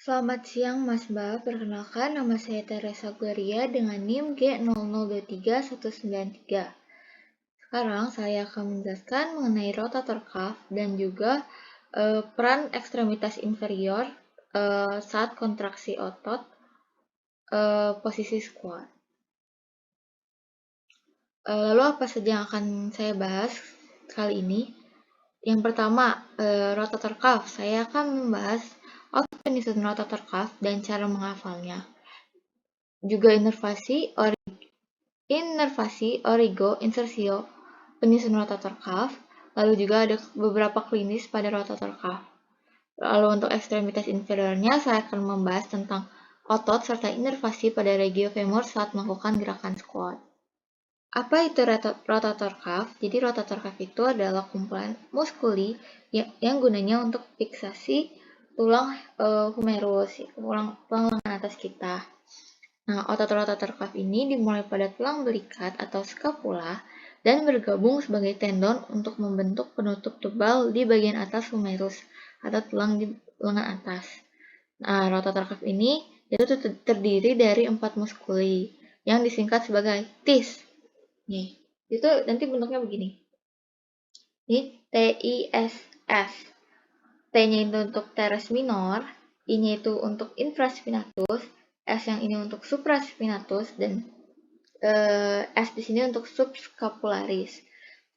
Selamat siang Mas Ba, perkenalkan nama saya Teresa Gloria dengan NIM G0023-193. Sekarang saya akan menjelaskan mengenai rotator cuff dan juga peran ekstremitas inferior saat kontraksi otot posisi squat. Lalu apa saja yang akan saya bahas kali ini? Yang pertama, rotator cuff. Saya akan membahas otot penyusun rotator cuff dan cara menghafalnya. Juga inervasi, origo, insersio, penyusun rotator cuff. Lalu juga ada beberapa klinis pada rotator cuff. Lalu untuk ekstremitas inferiornya, saya akan membahas tentang otot serta inervasi pada regiofemur saat melakukan gerakan squat. Apa itu rotator cuff? Jadi rotator cuff itu adalah kumpulan muskuli yang gunanya untuk fiksasi tulang humerus, tulang lengan atas kita. Nah, otot rotator cuff ini dimulai pada tulang belikat atau scapula dan bergabung sebagai tendon untuk membentuk penutup tebal di bagian atas humerus atau tulang di lengan atas. Nah, rotator cuff ini itu terdiri dari 4 muskuli yang disingkat sebagai TIS. Nih, itu nanti bentuknya begini. Ini TISS. T-nya itu untuk teres minor, I-nya itu untuk infraspinatus, S yang ini untuk supraspinatus, dan S di sini untuk subscapularis.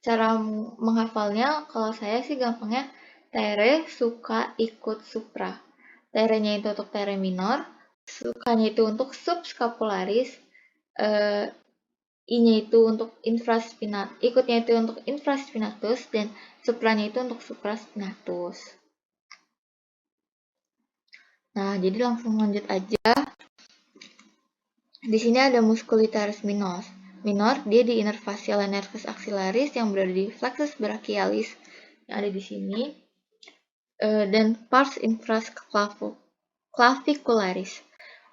Cara menghafalnya, kalau saya sih gampangnya tere, suka, ikut, supra. Tere-nya itu untuk tere minor, sukanya itu untuk subscapularis, I-nya itu untuk ikutnya itu untuk infraspinatus, dan supranya itu untuk supraspinatus. Nah, jadi langsung lanjut aja. Di sini ada musculitaris minor. Dia diinervasi oleh nervus axillaris yang berada di flexus brachialis yang ada di sini, dan pars infraclavicularis.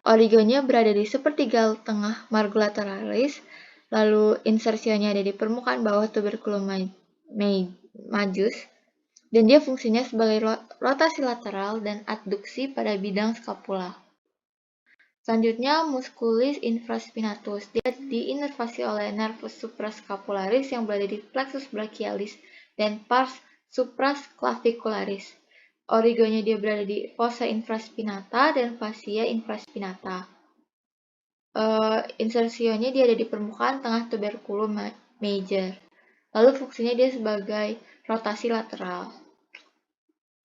Origonya berada di sepertiga tengah margulateralis, lalu insersionya ada di permukaan bawah tuberculum majus, dan dia fungsinya sebagai rotasi lateral dan adduksi pada bidang scapula. Selanjutnya, musculis infraspinatus. Dia diinervasi oleh nervus suprascapularis yang berada di plexus brachialis dan pars suprasclavicularis. Origonya dia berada di fossa infraspinata dan fascia infraspinata. Insersionya dia ada di permukaan tengah tuberculum major. Lalu fungsinya dia sebagai rotasi lateral.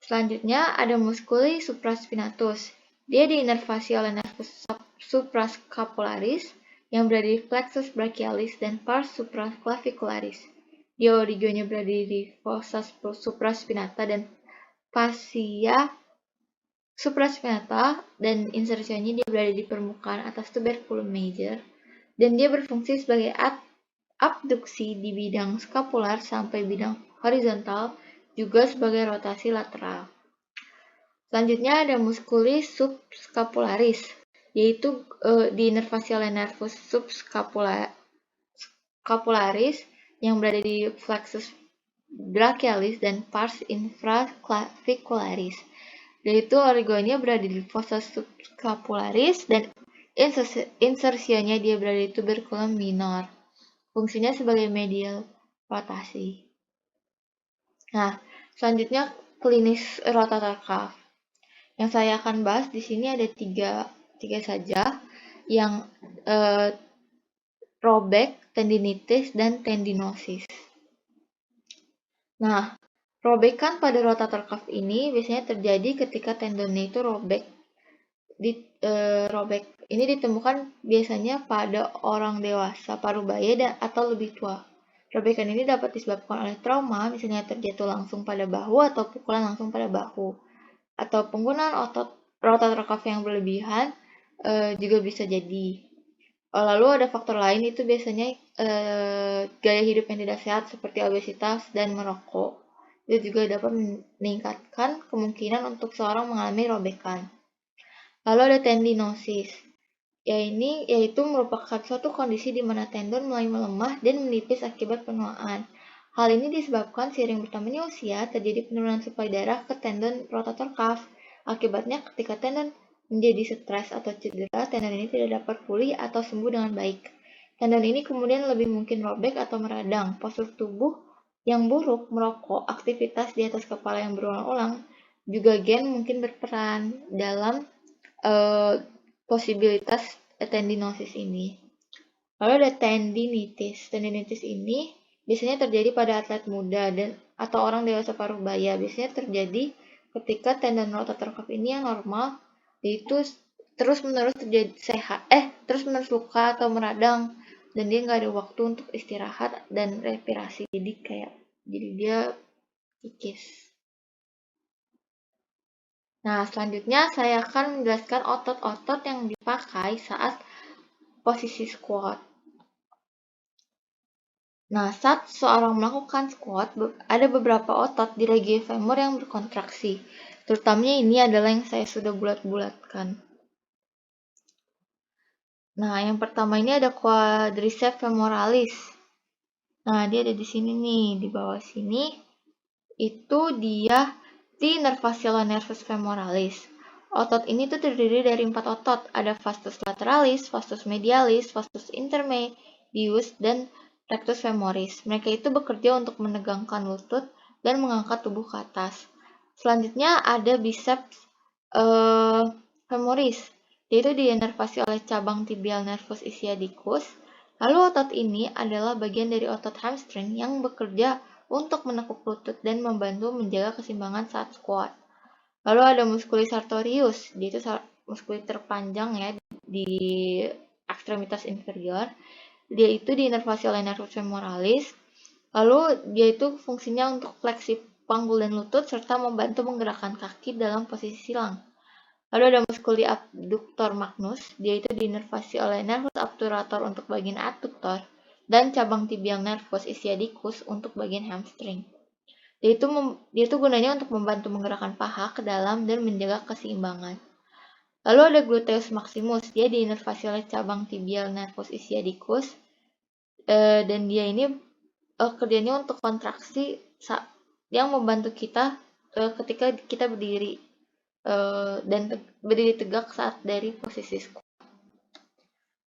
Selanjutnya ada musculi supraspinatus. Dia diinervasi oleh nervus suprascapularis yang berada di plexus brachialis dan pars supraclavicularis. Dia origonya berada di fossa supraspinata dan fascia supraspinata, dan insersionya dia berada di permukaan atas tuberculum major, dan dia berfungsi sebagai abduksi di bidang scapular sampai bidang horizontal, juga sebagai rotasi lateral. Selanjutnya ada musculis subscapularis, yaitu diinervasi oleh nervus subscapularis yang berada di flexus brachialis dan pars infraclavicularis. Yaitu origonya berada di fossa subscapularis dan insersionya dia berada di tuberculum minor. Fungsinya sebagai medial rotasi. Nah, selanjutnya klinis rotator cuff. Yang saya akan bahas di sini ada tiga saja, yang robek, tendinitis, dan tendinosis. Nah, robekan pada rotator cuff ini biasanya terjadi ketika tendonnya itu robek. Robek ini ditemukan biasanya pada orang dewasa, parubaya, atau lebih tua. Robekan ini dapat disebabkan oleh trauma, misalnya terjatuh langsung pada bahu atau pukulan langsung pada bahu, atau penggunaan otot rotator cuff yang berlebihan juga bisa jadi. Lalu ada faktor lain, itu biasanya gaya hidup yang tidak sehat seperti obesitas dan merokok. Itu juga dapat meningkatkan kemungkinan untuk seorang mengalami robekan. Lalu ada tendinosis, yaitu merupakan suatu kondisi di mana tendon mulai melemah dan menipis akibat penuaan. Hal ini disebabkan seiring bertambahnya usia terjadi penurunan suplai darah ke tendon rotator cuff. Akibatnya ketika tendon menjadi stres atau cedera, tendon ini tidak dapat pulih atau sembuh dengan baik. Tendon ini kemudian lebih mungkin robek atau meradang. Postur tubuh yang buruk, merokok, aktivitas di atas kepala yang berulang-ulang, juga gen mungkin berperan dalam posibilitas tendinosis ini. Lalu ada tendinitis. Tendinitis ini biasanya terjadi pada atlet muda atau orang dewasa paruh baya. Biasanya terjadi ketika tendon rotator cuff ini yang normal itu terus-menerus terus-menerus luka atau meradang, dan dia nggak ada waktu untuk istirahat dan respirasi. Jadi dia kikis. Nah, selanjutnya saya akan menjelaskan otot-otot yang dipakai saat posisi squat. Nah, saat seorang melakukan squat, ada beberapa otot di ragi femur yang berkontraksi. Terutamanya ini adalah yang saya sudah bulat-bulatkan. Nah, yang pertama ini ada quadriceps femoralis. Nah, dia ada di sini nih, di bawah sini. Itu dia di nervus femoralis. Otot ini tuh terdiri dari 4 otot. Ada vastus lateralis, vastus medialis, vastus intermedius, dan rectus femoris. Mereka itu bekerja untuk menegangkan lutut dan mengangkat tubuh ke atas. Selanjutnya ada biceps femoris, yaitu diinervasi oleh cabang tibial nervus ischiadicus. Lalu otot ini adalah bagian dari otot hamstring yang bekerja untuk menekuk lutut dan membantu menjaga keseimbangan saat squat. Lalu ada musculus sartorius, dia itu musculus terpanjang ya di ekstremitas inferior. Dia itu diinervasi oleh nervus femoralis. Lalu dia itu fungsinya untuk fleksi panggul dan lutut serta membantu menggerakkan kaki dalam posisi silang. Lalu ada musculi abductor magnus, dia itu diinervasi oleh nervus obturator untuk bagian adduktor dan cabang tibial nervus ischiadicus untuk bagian hamstring. Dia itu gunanya untuk membantu menggerakkan paha ke dalam dan menjaga keseimbangan. Lalu ada gluteus maximus, dia diinervasi oleh cabang tibial nervus ischiadicus, dan dia ini kerjanya untuk kontraksi yang membantu kita ketika kita berdiri dan berdiri tegak saat dari posisi squat.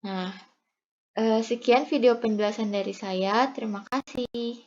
Nah, sekian video penjelasan dari saya. Terima kasih.